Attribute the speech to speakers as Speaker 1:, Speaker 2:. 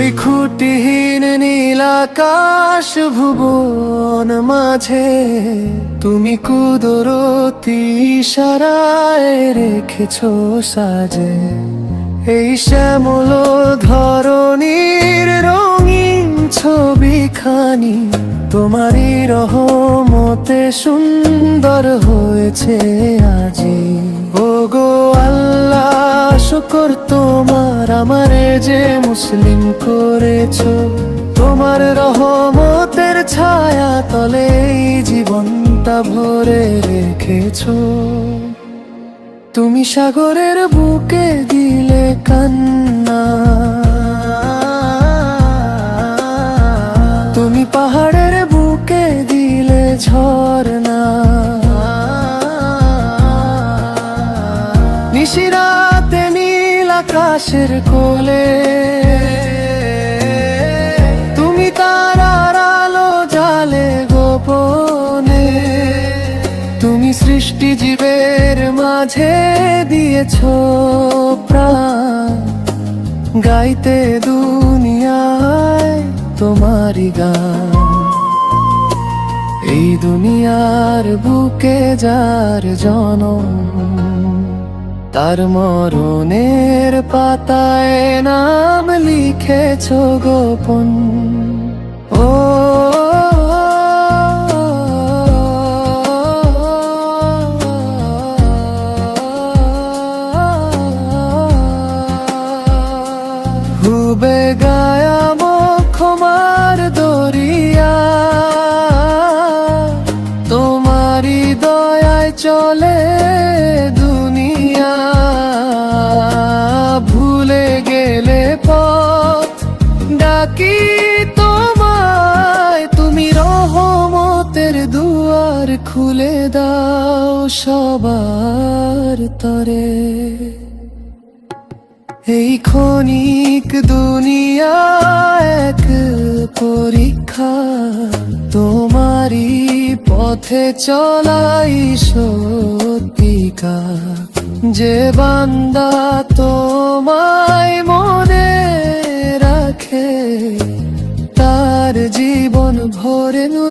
Speaker 1: ওই খুঁটিহীন নীল আকাশ ভুবন মাঝে তুমি কুদরতি ইশারায় রেখেছো সাজে। এই শ্যামল ধরণীর রঙিন ছবিখানি তোমারই রহমতে সুন্দর হয়েছে আজি। ও গো আল্লাহ, শুকর তোমার আমারে যে মুসলিম করেছো। তোমার রহমতের ছায়া তলে এই জীবনটা ভরে রেখেছো। তুমি সাগরের বুকে দিলে কান্না, তুমি পাহাড়ের বুকে দিলে ঝরনা। নিশিরাতে নীল আকাশের কোলে তুমি তারার আলো জালে গোপনে। তুমি সৃষ্টি জীবের মাঝে দিয়েছো প্রাণ, গাইতে দুনিয়ায় তোমারই গান। এই দুনিয়ার বুকে যার জনম, তার মরণের পাতায় নাম লিখেছো গোপন। ও হুবে গায়া ক্ষমার দরিয়া, তোমারই দয়ায় চলে দুনিয়া। ভুলে গেলে পথ ডাকি তোমায়, তুমি রহমতের দুয়ার খুলে দাও সবার তরে। এই ক্ষণিক দুনিয়া এক পরীক্ষা, তোমারই পথে চলাই সত্যিকার। যে বান্দা তোমায় মনে রাখে, তার জীবন ভরে